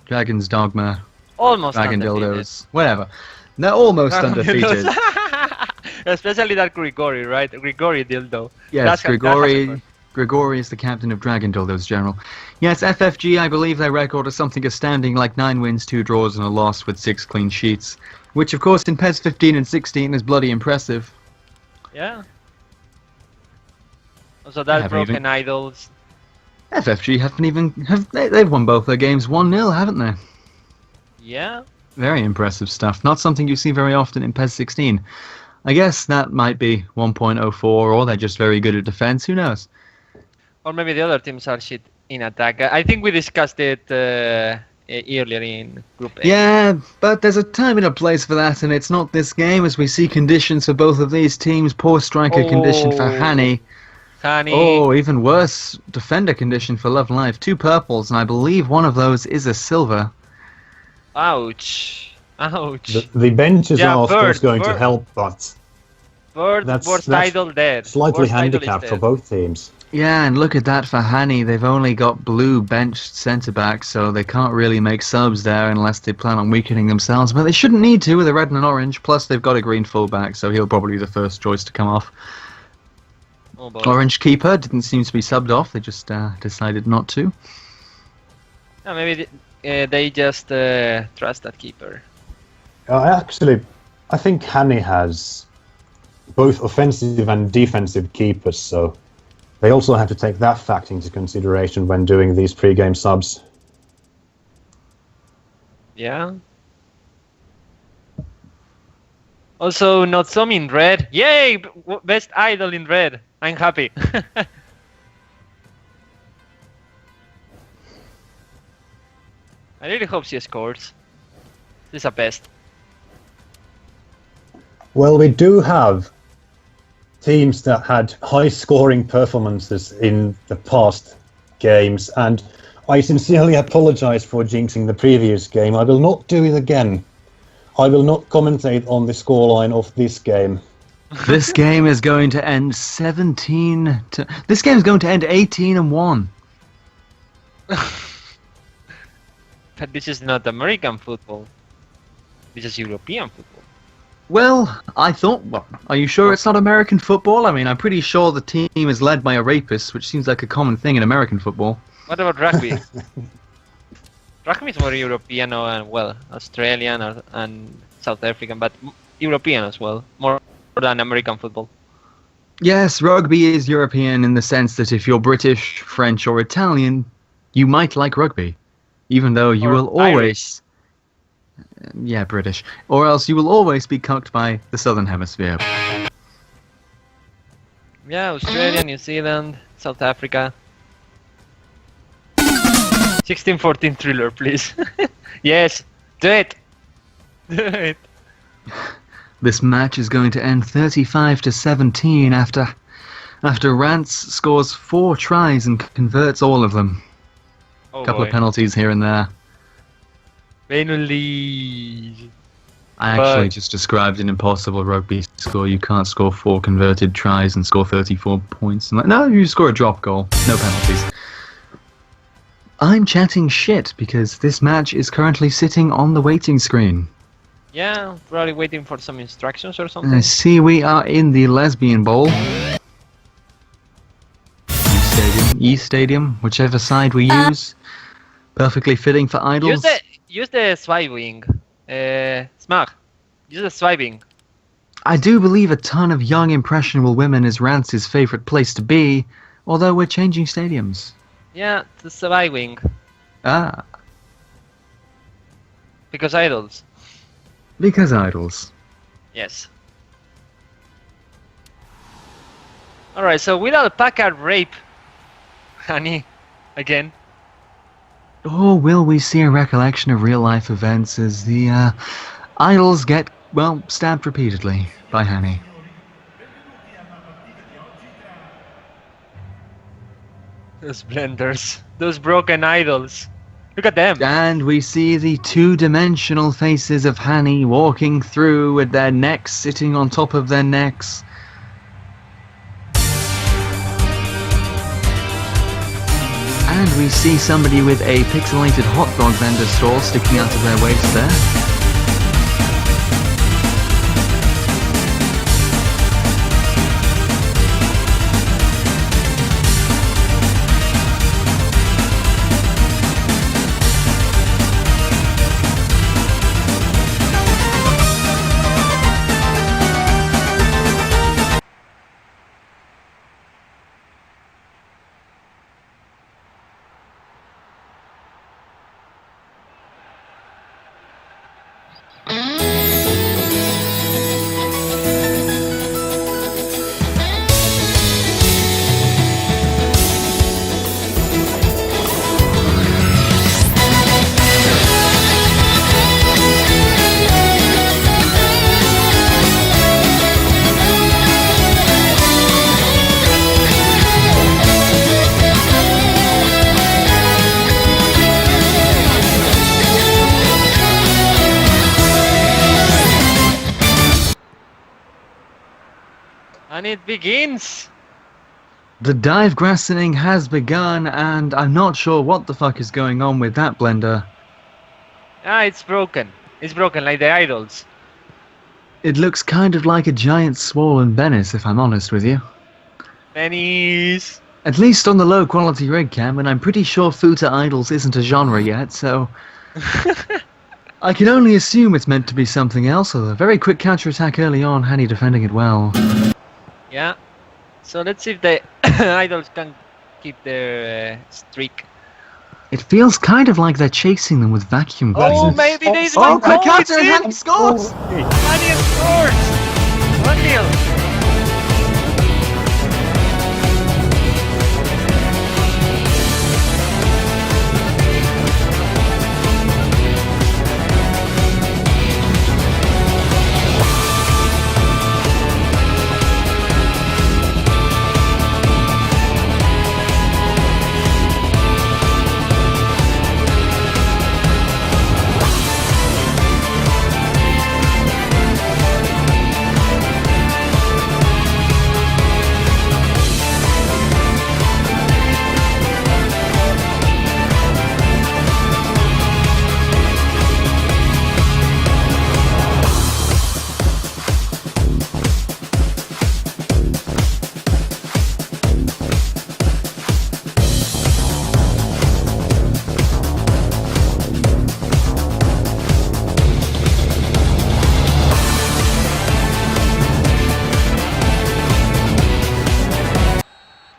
Dragon's Dogma, Almost Dragon undefeated. Dildos, whatever. They're almost Dragon undefeated. dildos. Especially that Grigori, right? Grigori dildo. Yes, That has a Grigori is the captain of Dragon Dildos General. Yes, FFG, I believe their record is something astounding like 9 wins, 2 draws and a loss with 6 clean sheets. Which of course in PES 15 and 16 is bloody impressive. Yeah. Also that Broken Idols. FFG they've won both their games 1-0, haven't they? Yeah. Very impressive stuff. Not something you see very often in PES 16. I guess that might be 1.04, or they're just very good at defense. Who knows? Or maybe the other teams are shit in attack. I think we discussed it earlier in Group A. Yeah, but there's a time and a place for that, and it's not this game, as we see conditions for both of these teams. Poor striker condition for Hanny. Oh, even worse, defender condition for Love Life. 2 purples, and I believe one of those is a silver. Ouch. Ouch. The benches are of course going Bird. to help, but Worst idol dead. slightly Worst idol is handicapped for dead. both teams. Yeah, and look at that for Hanny. They've only got blue benched centre-back, so they can't really make subs there unless they plan on weakening themselves. But they shouldn't need to with a red and an orange. Plus, they've got a green fullback, so he'll probably be the first choice to come off. Oh, boy. Orange keeper didn't seem to be subbed off. They just decided not to. Yeah, maybe they just trust that keeper. Actually, I think Hanny has both offensive and defensive keepers, so they also have to take that fact into consideration when doing these pre-game subs. Yeah. Also, not some in red. Yay! Best idol in red. I'm happy. I really hope she scores. This is a best. Well, we do have teams that had high-scoring performances in the past games, and I sincerely apologize for jinxing the previous game. I will not do it again. I will not commentate on the scoreline of this game. This game is going to end 17 to... This game is going to end 18-1. But this is not American football. This is European football. Well, I thought... Well, are you sure it's not American football? I mean, I'm pretty sure the team is led by a rapist, which seems like a common thing in American football. What about rugby? Rugby is more European and, well, Australian and South African, but European as well. More than American football. Yes, rugby is European in the sense that if you're British, French, or Italian, you might like rugby. Even though you will always... Yeah, British. Or else you will always be cucked by the Southern Hemisphere. Yeah, Australia, New Zealand, South Africa. 16-14 thriller, please. Yes, do it. Do it. This match is going to end 35-17 after Rance scores 4 tries and converts all of them. Oh, Couple boy. of penalties here and there. Penalty. I actually just described an impossible rugby score. You can't score 4 converted tries and score 34 points. No, you score a drop goal. No penalties. I'm chatting shit because this match is currently sitting on the waiting screen. Yeah, probably waiting for some instructions or something. I see we are in the Lesbian Bowl. E Stadium, whichever side we use. Perfectly fitting for idols. Use the swiping. Smart. Use the swiping. I do believe a ton of young impressionable women is Rance's favourite place to be, although we're changing stadiums. Yeah, the swiping. Ah, Because idols. because idols. Yes. Alright, so will alpaca rape Honey again? Or will we see a recollection of real-life events as the idols get, well, stabbed repeatedly by Hanny? Those blenders. Those broken idols. Look at them. And we see the 2-dimensional faces of Hanny walking through with their necks sitting on top of their necks. And we see somebody with a pixelated hot dog vendor stall sticking out of their waist there. And it begins! The dive grass inning has begun, and I'm not sure what the fuck is going on with that blender. Ah, it's broken. It's broken like the idols. It looks kind of like a giant swollen Venice, if I'm honest with you. Pennies! At least on the low quality rig cam, and I'm pretty sure Futa Idols isn't a genre yet, so... I can only assume it's meant to be something else, although a very quick counter attack early on, Hanny defending it well. Yeah. So let's see if the idols can keep their streak. It feels kind of like they're chasing them with vacuum Oh, cleaners. maybe they Oh, quick it's counter and in! Hanny scores! Hanny scores! 1-0.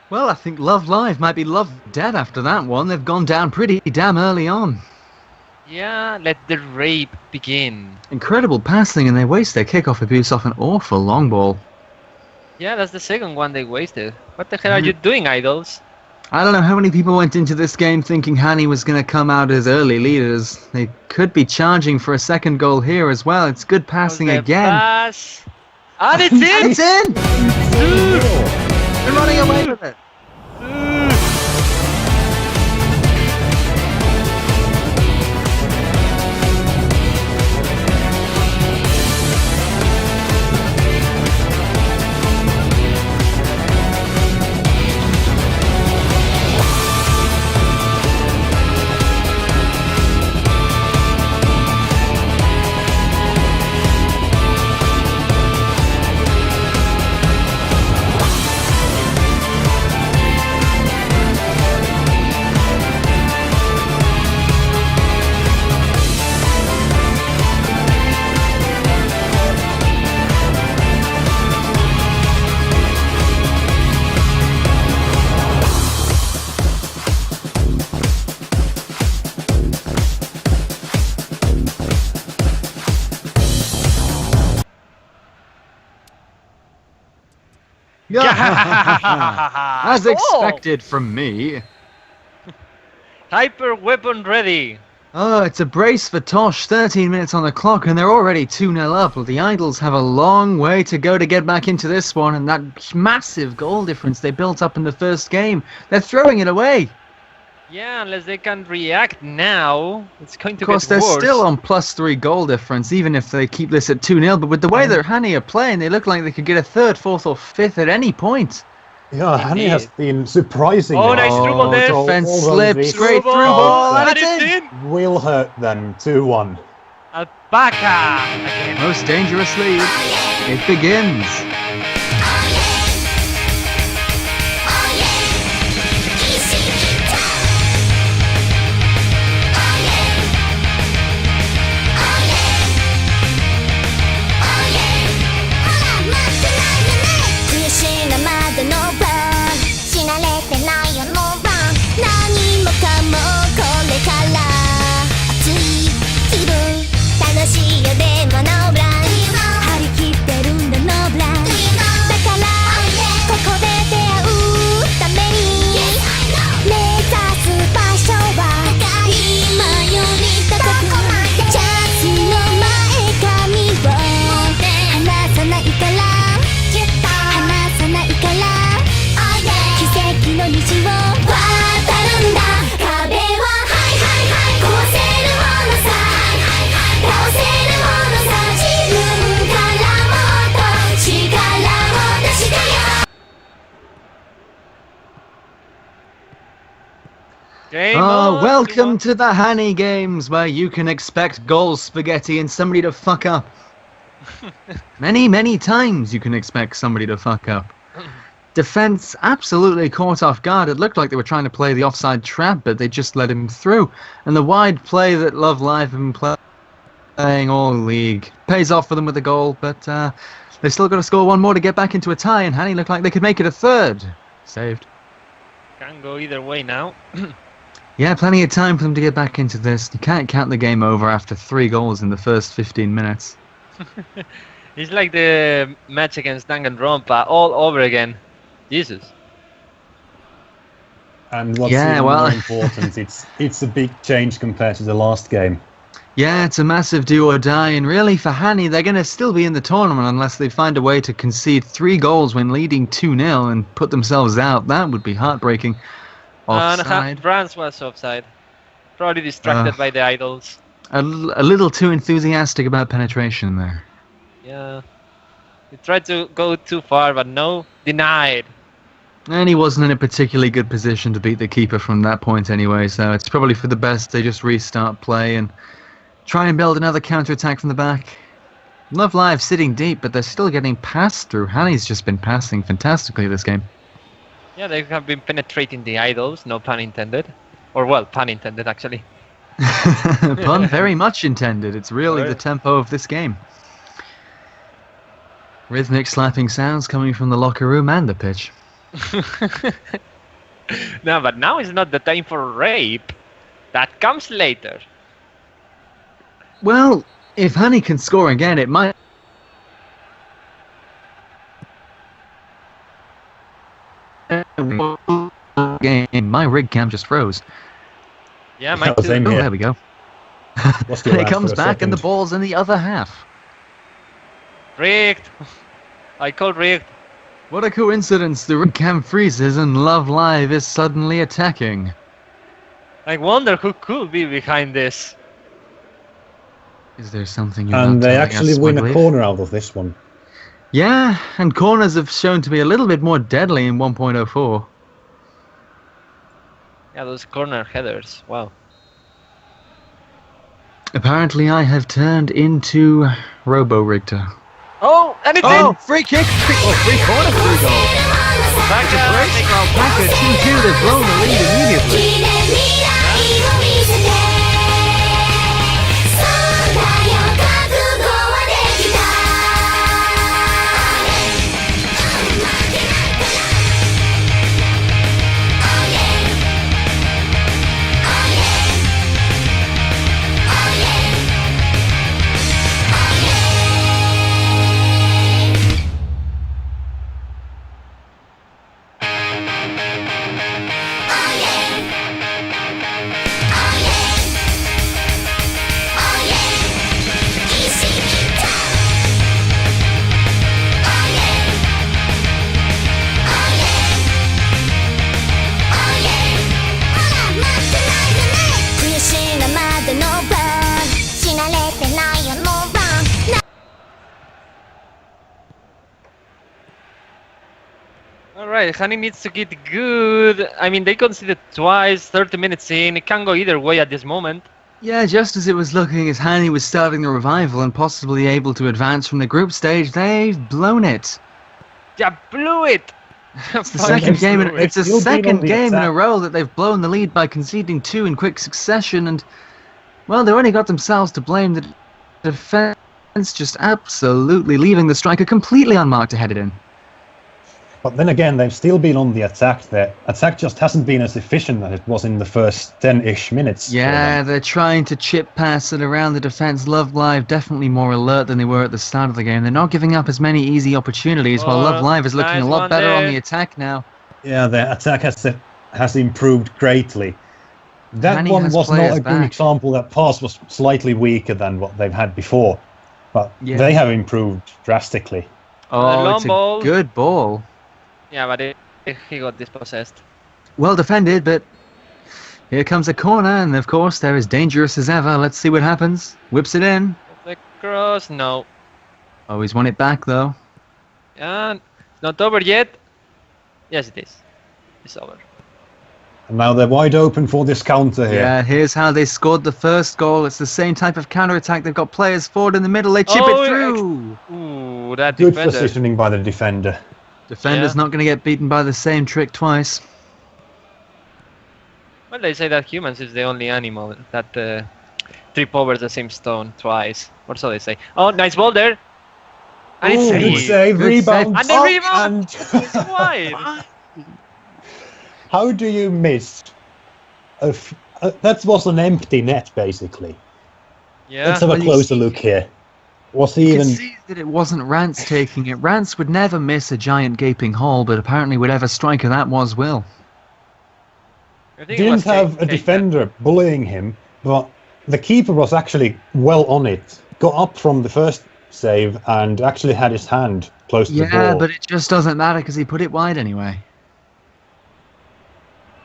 Well, I think Love Live might be Love Dead after that one. They've gone down pretty damn early on. Yeah, let the rape begin. Incredible passing, and they waste their kickoff abuse off an awful long ball. Yeah, that's the second one they wasted. What the hell are you doing, idols? I don't know how many people went into this game thinking Hanny was going to come out as early leaders. They could be charging for a second goal here as well. It's good passing The again. pass. And it's in! It's in! They're running away with it. As expected from me. Hyper weapon ready. Oh, it's a brace for Tosh. 13 minutes on the clock, and they're already 2-0 up. Well, the Idols have a long way to go to get back into this one, and that massive goal difference they built up in the first game, they're throwing it away. Yeah, unless they can react now, it's going to Of course, get they're worse. still on +3 goal difference, even if they keep this at 2-0. But with the way that Hanny are playing, they look like they could get a third, fourth, or fifth at any point. Yeah, Hanny has Indeed. been surprising. Oh, nice through ball there. Defense Although slips, this great through ball, ball, and and it's it's in! in. will hurt them 2-1. Alpaca again. Most dangerous lead. It begins. Game on, Welcome 2-1. to the Hanny Games, where you can expect goals, spaghetti, and somebody to fuck up. Many, many times you can expect somebody to fuck up. Defense absolutely caught off guard. It looked like they were trying to play the offside trap, but they just let him through. And the wide play that Love Live have been playing all league pays off for them with a goal, but they've still got to score one more to get back into a tie, and Hanny looked like they could make it a third. Saved. Can go either way now. Yeah, plenty of time for them to get back into this. You can't count the game over after 3 goals in the first 15 minutes. It's like the match against Danganronpa all over again. Jesus. And what's Yeah, even well- more important, it's a big change compared to the last game. Yeah, it's a massive do or die, and really for Hanny, they're going to still be in the tournament unless they find a way to concede 3 goals when leading 2-0 and put themselves out. That would be heartbreaking. Offside. Rance was offside. Probably distracted by the idols. A little too enthusiastic about penetration there. Yeah. He tried to go too far, but no, denied. And he wasn't in a particularly good position to beat the keeper from that point anyway, so it's probably for the best they just restart play and try and build another counter-attack from the back. Love Live sitting deep, but they're still getting passed through. Hanny's just been passing fantastically this game. Yeah, they have been penetrating the idols, no pun intended. Or, well, pun intended, actually. Pun very much intended. It's really Right. the tempo of this game. Rhythmic slapping sounds coming from the locker room and the pitch. No, but now is not the time for rape. That comes later. Well, if Hanny can score again, it might... Game. My rig cam just froze. Yeah, mine Oh, same too. Oh, here. there we go. Lost And your it ass comes for a back and the second. ball's in the other half. Rigged. I called rigged. What a coincidence. The rig cam freezes and Love Live is suddenly attacking. I wonder who could be behind this. Is there something you're And not they telling actually us, win a Wiggly? corner out of this one. Yeah, and corners have shown to be a little bit more deadly in 1.04. Yeah, those corner headers. Wow. Apparently I have turned into Robo-Richter. Oh, and it's Oh, in! free kick! Free corner, free goal! Back to break, Alpaca 2-2, they've blown the lead immediately. Alright, Hanny needs to get good. I mean, they conceded twice, 30 minutes in. It can go either way at this moment. Yeah, just as it was looking as Hanny was starting the revival and possibly able to advance from the group stage, they've blown it. Yeah, blew it! It's the second game in, it's the Still been on second the game in a attack. row that they've blown the lead by conceding 2 in quick succession, and well, they only got themselves to blame. The defense just absolutely leaving the striker completely unmarked to head it in. But then again, they've still been on the attack. The attack just hasn't been as efficient as it was in the first 10-ish minutes. for Yeah, them. they're trying to chip pass it around the defense. Love Live definitely more alert than they were at the start of the game. They're not giving up as many easy opportunities, while Love Live is looking nice a lot one better on there. the attack now. Yeah, the attack has improved greatly. That Hanny one has was not players a good back. example. That pass was slightly weaker than what they've had before. But Yeah. they have improved drastically. Oh, long it's a ball. good ball. Yeah, but he got dispossessed. Well defended, but here comes a corner, and of course they're as dangerous as ever. Let's see what happens. Whips it in. The cross, no. Oh, he's won it back though. And not over yet. Yes, it is. It's over. And now they're wide open for this counter here. Yeah, here's how they scored the first goal. It's the same type of counter-attack. They've got players forward in the middle. They chip Oh, it through. Ooh, that Good defender. positioning by the defender. Defender's Yeah. not going to get beaten by the same trick twice. Well, they say that humans is the only animal that trip over the same stone twice. Or so they say. Oh, nice ball there. And Ooh, it's good saved. save, Good rebound, save. And the up, rebound! and It's wide. how do you miss? That was an empty net, basically. Yeah. Let's have a well, you closer see- look here. Was he You even? can see that it wasn't Rance taking it. Rance would never miss a giant gaping hole, but apparently whatever striker that was will. I think it Didn't was have a Kate. defender bullying him, but the keeper was actually well on it. Got up from the first save and actually had his hand close to the Yeah, ball. but it just doesn't matter because he put it wide anyway.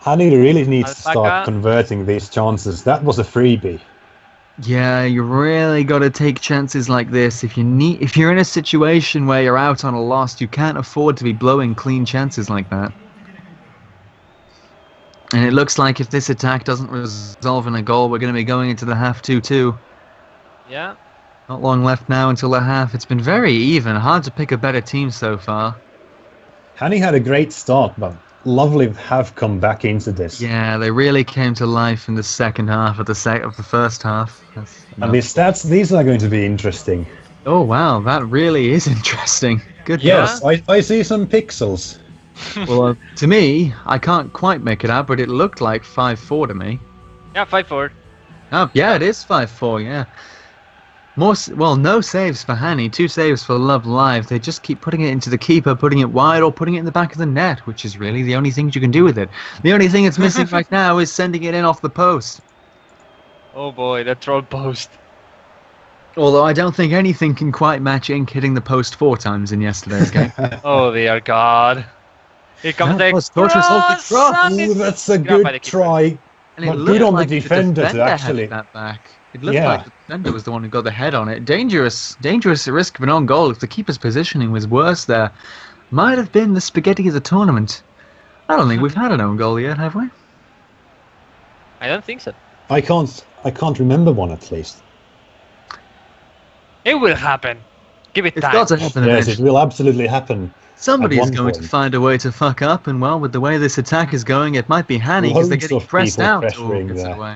Hanny really needs to Alpaca. start converting these chances. That was a freebie. Yeah, you really got to take chances like this. If you're in a situation where you're out on a loss, you can't afford to be blowing clean chances like that. And it looks like if this attack doesn't resolve in a goal, we're going to be going into the half 2-2. Yeah. Not long left now until the half. It's been very even. Hard to pick a better team so far. Hanny had a great start, but Lovely have come back into this. Yeah, they really came to life in the second half of the first half. And the stats, these are going to be interesting. Oh wow, that really is interesting. Good. Yes, I see some pixels. Well, to me, I can't quite make it out, but it looked like 5-4 to me. Yeah, 5-4. Oh, yeah, it is 5-4. Yeah. No saves for Hanny, 2 saves for Love Live. They just keep putting it into the keeper, putting it wide, or putting it in the back of the net, which is really the only thing you can do with it. The only thing it's missing right now is sending it in off the post. Oh boy, that troll post. Although I don't think anything can quite match Ink hitting the post 4 times in yesterday's game. Oh dear God. Here comes That the was Tortoise cross, cross. and Ooh, it's that's a grabbed by the good keeper. try. And it But looked good on the like defender to headed actually- that back. It looked Yeah. like the defender was the one who got the head on it. Dangerous risk of an own goal if the keeper's positioning was worse there. Might have been the spaghetti of the tournament. I don't think we've had an own goal yet, have we? I don't think so. I can't remember one at least. It will happen. Give it It's time. got to happen Yes, eventually. it will absolutely happen. Somebody's one going to point. find a way to fuck up, and well, with the way this attack is going, it might be Hanny because they're Loads getting of pressed people out. pressuring gets it there. away.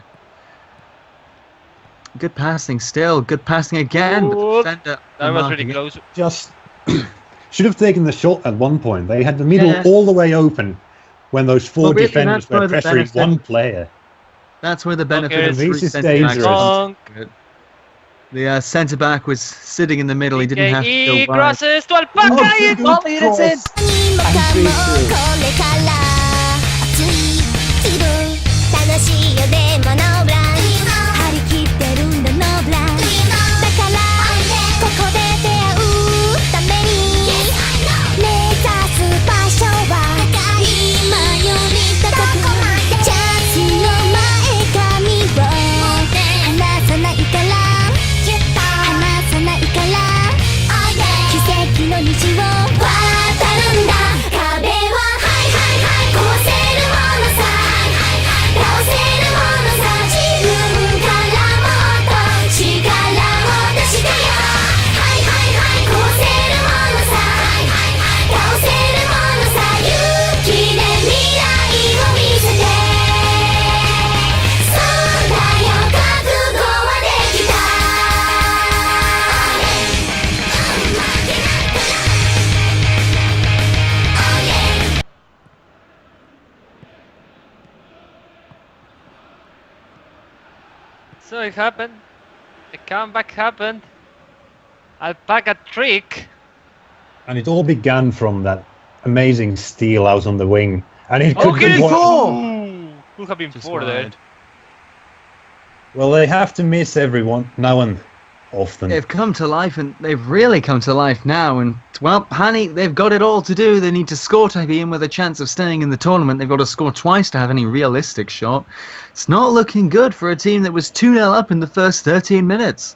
Good passing still. Good passing again. But Ooh, the defender That was marking pretty it. close. Just should have taken the shot at one point. They had the middle Yeah. all the way open when those 4 Well, really, defenders that's were where the pressuring benefit- one player. That's where the benefit Okay, of this 3 is centre-backs dangerous. Long. Good. The centre-back was sitting in the middle. He didn't have to He go wide. crosses to Alpaca. Oh, It's good volleyed, it's in. cross. And 3-2. これから熱い気分楽しいよでもノーブラン張り切ってるんだノーブランだからここで出会うために目指す場所は今より高くチャンスの前髪を離さないから離さないから奇跡の虹を渡るんだ壁は it happened. The comeback happened. Alpaca trick. And it all began from that amazing steal out on the wing. And it Oh, could get be it! one- Ooh, could have been Just 4 there. wide. Well, they have to miss everyone now and often. They've come to life, and they've really come to life now. And, well, Hanny, they've got it all to do. They need to score to be in with a chance of staying in the tournament. They've got to score twice to have any realistic shot. It's not looking good for a team that was 2-0 up in the first 13 minutes.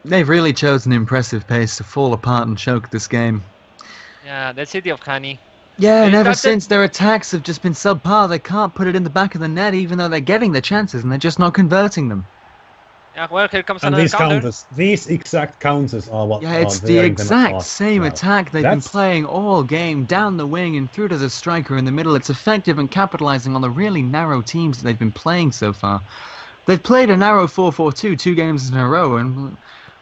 They've really chosen an impressive pace to fall apart and choke this game. Yeah, the city of Hanny. Yeah, and Is ever that since their attacks have just been subpar, they can't put it in the back of the net even though they're getting the chances and they're just not converting them. Yeah, well, here comes And another these counter. counters, these exact counters are what Yeah, are it's the wearing them exact apart same now. attack they've been That's- playing all game, down the wing and through to the striker in the middle. It's effective and capitalising on the really narrow teams that they've been playing so far. They've played a narrow 4-4-2 2 games in a row, and,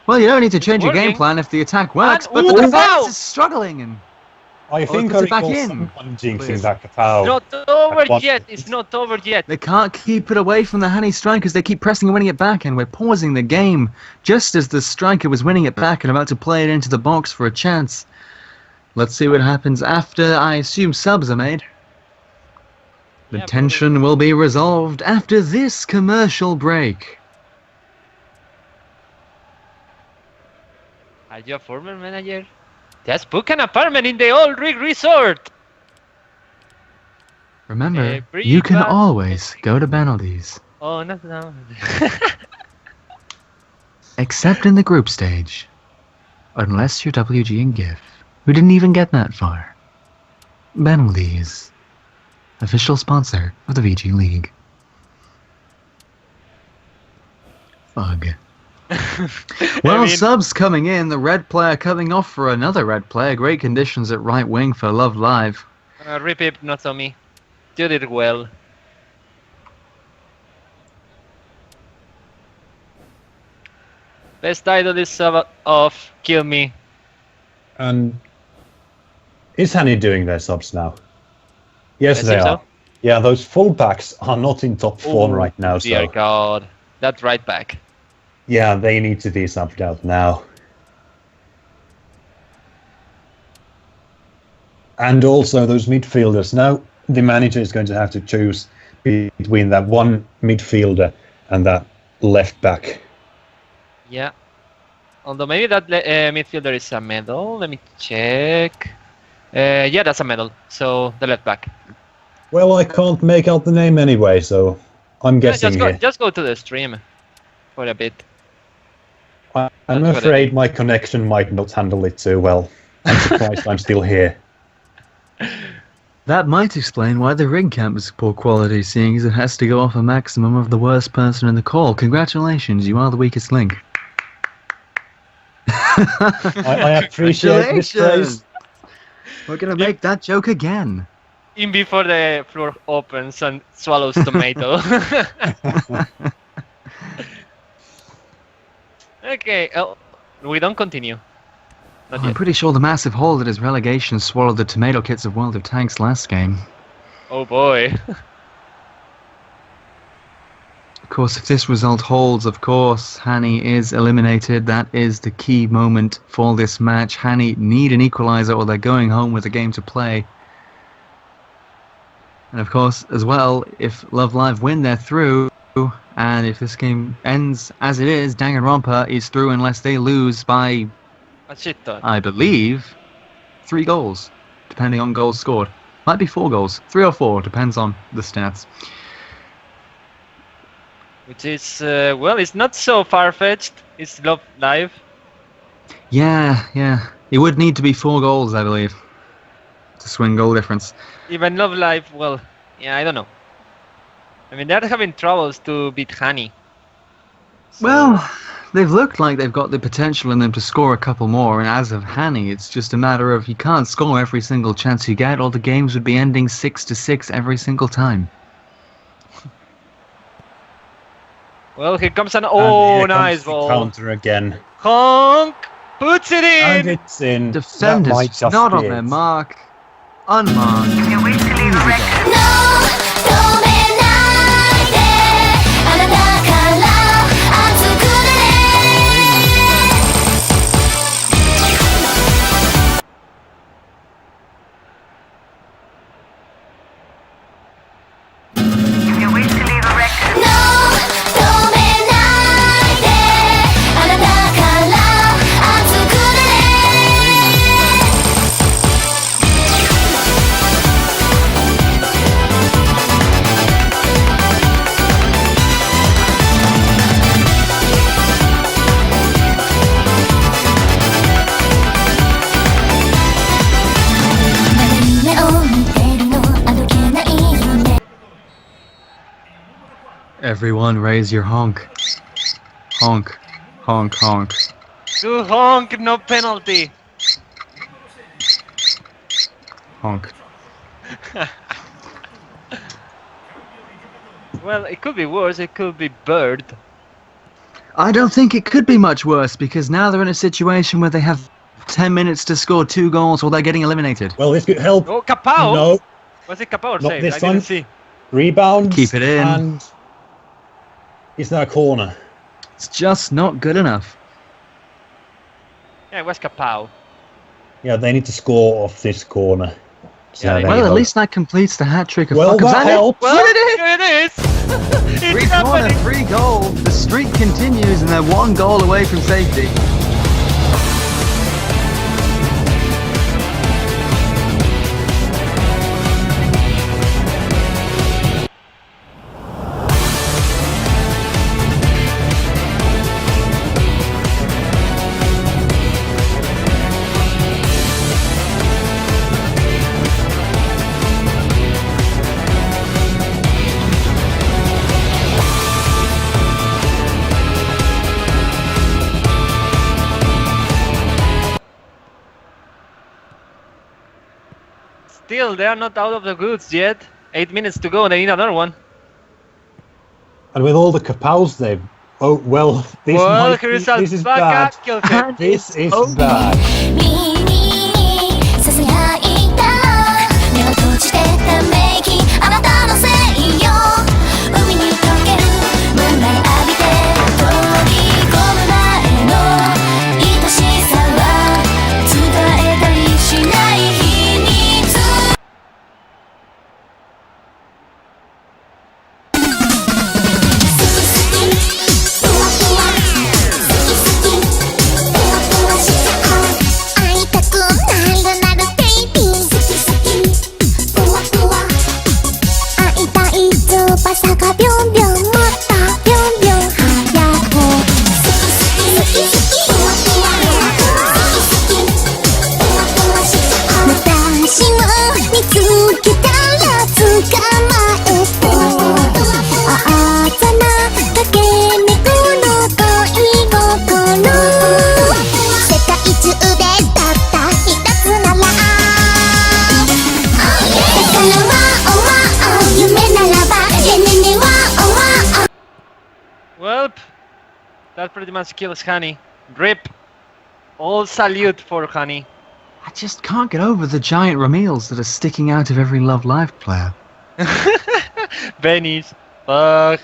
well, you don't need to change your game Working. plan if the attack works, And- but ooh, the Kapow! defence is struggling. And I think I puts it back recall in, someone jinxing please. that Kapow. Not over At one yet. point. It's not over yet. they can't keep it away from the Hanny strikers. They keep pressing and winning it back, and we're pausing the game just as the striker was winning it back and about to play it into the box for a chance. Let's see what happens after, I assume, subs are made. The Yeah, tension will be resolved after this commercial break. Are you a former manager? Just book an apartment in the Old Rig Resort. Remember, you can Everybody- always go to penalties, Oh, not now. except in the group stage. Unless you're WG and GIF, who didn't even get that far. Penalties. Official sponsor of the VG League. Ugh. Well, I mean- subs coming in, the red player coming off for another red player. Great conditions at right wing for Love Live. Rip it, not on me. You did well. Best idol is sub off. Kill me. And is Hanny doing their subs now? Yes, I they think are. so. Yeah, those fullbacks are not in top form Oh, right now, Dear so God. That right back. yeah, they need to be subbed out now. And also those midfielders. Now the manager is going to have to choose between that one midfielder and that left back. Yeah. Although maybe that midfielder is a medal. Let me check. Yeah, that's a medal. So the left back. Well, I can't make out the name anyway, so I'm Yeah, guessing here. just go to the stream for a bit. I'm That's what I afraid my connection might not handle it too well. I'm surprised I'm still here. That might explain why the rig camp is poor quality, seeing as it has to go off a maximum of the worst person in the call. Congratulations, you are the weakest link. I appreciate this praise. Congratulations. We're gonna make that joke again. In before the floor opens and swallows tomato. Okay, we don't continue. Not I'm yet. pretty sure the massive hole that is relegation swallowed the tomato kits of World of Tanks last game. Oh boy. Of course, if this result holds, of course, Hanny is eliminated. That is the key moment for this match. Hanny need an equaliser or they're going home with a game to play. And of course, as well, if Love Live win, they're through. And if this game ends as it is, Danganronpa is through unless they lose by, A shit ton. I believe, 3 goals, depending on goals scored. Might be 4 goals, 3 or 4, depends on the stats. Which is, well, it's not so far-fetched. It's Love Live. Yeah. It would need to be 4 goals, I believe, to swing goal difference. Even Love Live, well, yeah, I don't know. I mean, they're having troubles to beat Hanny. So- Well, they've looked like they've got the potential in them to score a couple more, and as of Hanny, it's just a matter of you can't score every single chance you get, or the games would be ending 6-6 every single time. Well, here comes an And oh, here comes nice the ball. counter again. Honk puts it And in. it's in. That Defenders might just not be on it. their mark, unmarked. No 止めないで Everyone raise your honk. Honk. Honk, honk. Do honk, no penalty. Honk. Well, it could be worse. It could be bird. I don't think it could be much worse because now they're in a situation where they have 10 minutes to score 2 goals or they're getting eliminated. Well, this could help. Oh, Capao! No, Was it Capao or not save? this I didn't time. see. Rebound. Keep it in. And it's now a corner. It's just not good enough. Yeah, it was Capao. Yeah, they need to score off this corner. So Yeah, there Well, you at go. least that completes the hat trick of Well, fuck-ups. that And helps. Well, Look at it! it is! Free It's corner, happening! free goal. The streak continues and they're 1 goal away from safety. Still, they are not out of the goods yet. 8 minutes to go, they need another one. And with all the Kapows they've... Oh, well, this, Well, might be, here's this is bad. kill him. This is over. bad. 耳にささやいた目を閉じてため息あなたのせいよ海に溶けるムーンライ浴びて飛び込む前の愛しさは伝えたりしない秘密会いたくなるベイビー会いたい翼がビョンビョンもっとビョンビョン早く私を見つけたら捕まえてあざな駆け巡る恋心世界中でたった一つならだからワオワオ夢ならばねねねワオワオ Well, that pretty much kills Hanny. Rip. All salute for Hanny. I just can't get over the giant Ramils that are sticking out of every Love Live player. Benny's. Fuck.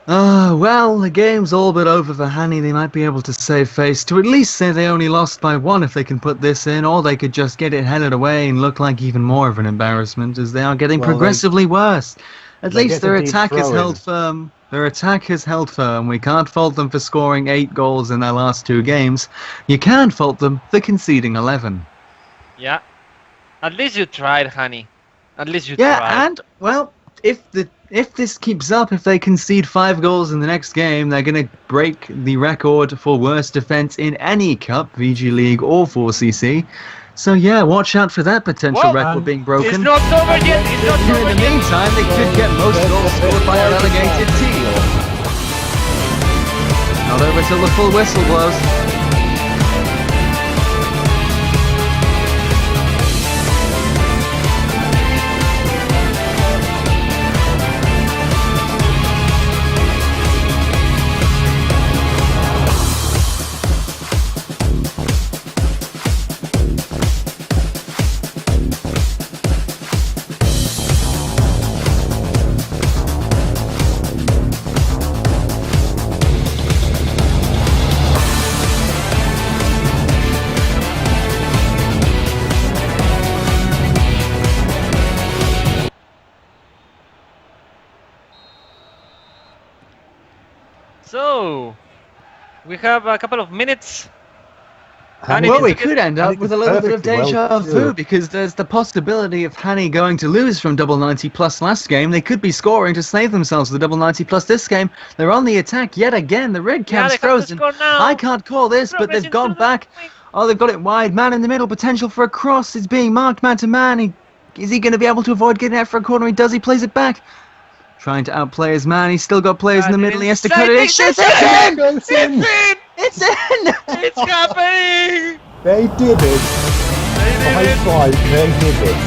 Well, the game's all but over for Hanny. They might be able to save face to at least say they only lost by 1 if they can put this in, or they could just get it headed away and look like even more of an embarrassment as they are getting Well, progressively worse. At they least get their a deep attack is throw in. held firm. Their attack has held firm. We can't fault them for scoring 8 goals in their last 2 games. You can fault them for conceding 11. Yeah. At least you tried, Hanny. At least you Yeah, tried. and well, if this keeps up, if they concede 5 goals in the next game, they're going to break the record for worst defense in any cup, VG League or 4CC. So yeah, watch out for that potential Whoa, record and being It's broken. not over yet. It's not In over the yet. meantime, they could get most goals scored by a relegated team. Not over till the full whistle blows. So, we have a couple of minutes. Hanny Well, needs we to get- could end up Hanny with a did little bit of perfectly deja well, vu too. because there's the possibility of Hanny going to lose from double 90 plus last game. They could be scoring to save themselves with the double 90 plus this game. They're on the attack yet again. The red Yeah, camp's they have to frozen. score now. I can't call this, but they've Progressing gone through the back. wing. Oh, they've got it wide. Man in the middle. Potential for a cross. It's being marked man to man. Is he going to be able to avoid getting out for a corner? He does. He plays it back. trying to outplay his man. He's still got players in the middle. He has to cut it. It's It's in! in! It's in! It's in! It's happening! They did it! High five, they did it.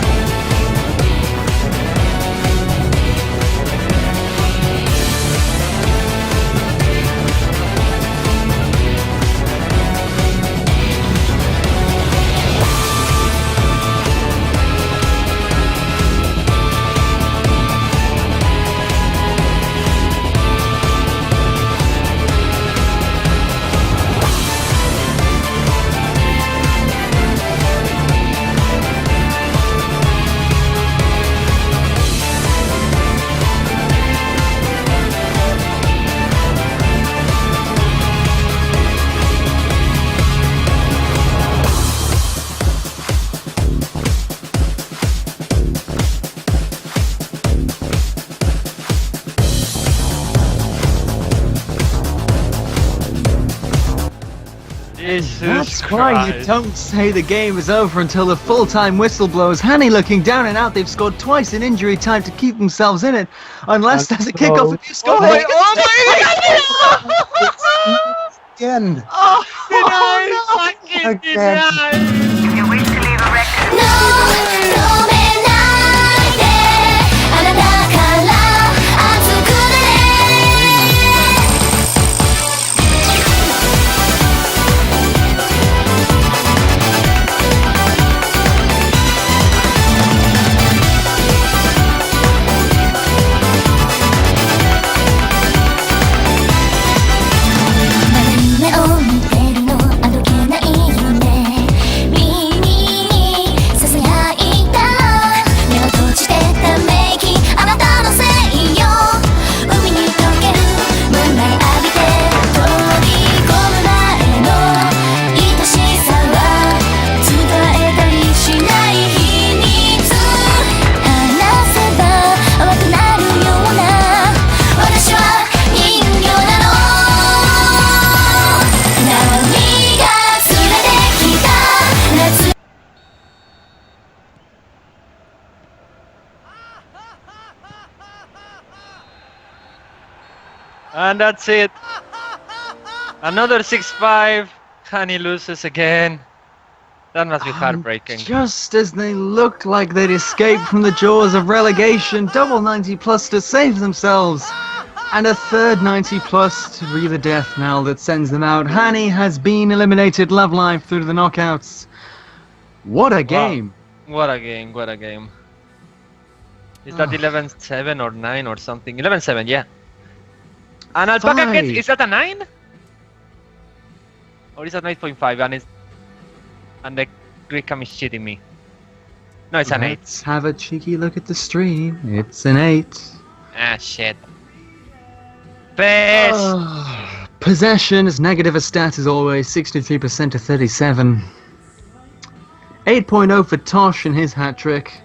That's why you don't say the game is over until the full-time whistle blows. Hanny looking down and out. They've scored twice in injury time to keep themselves in it. Unless there's a kickoff and you score. Oh my god! Again. Oh, fucking denied! If you wish to leave a record, no, あなたから熱くなれ 夢を見てるのあどけない夢耳にささやいた目を閉じてため息あなたのせいよ海に溶けるムーンライ浴びて飛び込む前の愛しさは伝えたりしない秘密話せば淡くなるような私は人形なの波が連れてきた夏 And that's it. Another 6-5. Hanny loses again. That must be heartbreaking. Just as they looked like they'd escaped from the jaws of relegation, double 90 plus to save themselves. And a third 90 plus to be the death knell that sends them out. Hanny has been eliminated Love Live through to the knockouts. What a game. What a game, what a game. Is that 11-7 or 9 or something? 11-7, yeah. And Alpaca Five. gets, is that a 9? Or is that 9.5 and the Greek cam is cheating me? No, it's an 8. Let's have a cheeky look at the stream. It's an 8. Ah, shit. Best! Possession is negative a stat as always, 63% to 37. 8.0 for Tosh and his hat-trick.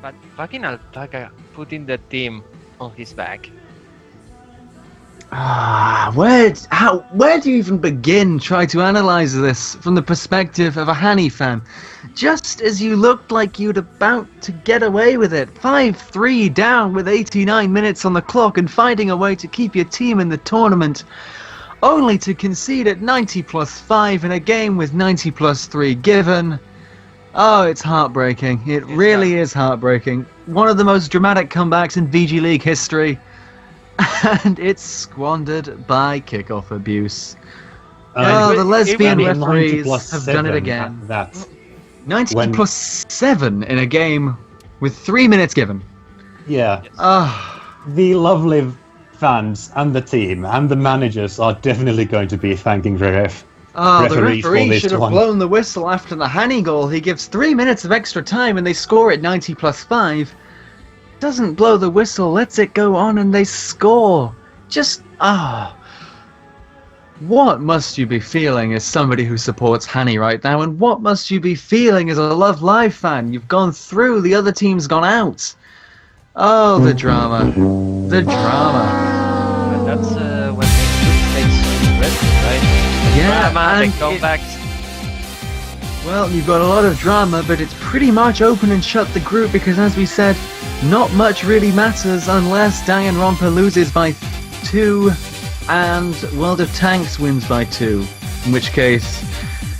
But fucking Alpaca putting the team on his back. Where do you even begin trying to analyze this from the perspective of a Hanny fan? Just as you looked like you'd about to get away with it, 5-3 down with 89 minutes on the clock and finding a way to keep your team in the tournament, only to concede at 90 plus 5 in a game with 90 plus 3 given. Oh, it's heartbreaking. It really is heartbreaking. One of the most dramatic comebacks in VG League history. And it's squandered by kickoff abuse. The lesbian referees have done it again. 90 plus 7 in a game with 3 minutes given. Yeah. Yes. The lovely fans and the team and the managers are definitely going to be thanking the The referee should have blown the whistle after the Hanny goal. He gives 3 minutes of extra time and they score at 90 plus 5. Doesn't blow the whistle, lets it go on and they score. Just, what must you be feeling as somebody who supports Hanny right now? And what must you be feeling as a Love Live fan? You've gone through, the other team's gone out. Oh, the drama. The drama. And that's when they takes rest, right? Yeah, Drama, and they come back. Well, you've got a lot of drama, but it's pretty much open and shut the group because, as we said, not much really matters unless Danganronpa loses by 2 and World of Tanks wins by 2. In which case,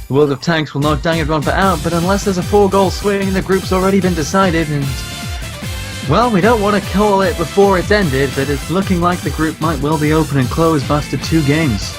World of Tanks will knock Danganronpa out, but unless there's a 4-goal swing, the group's already been decided, and... well, we don't want to call it before it's ended, but it's looking like the group might well be open and closed after 2 games.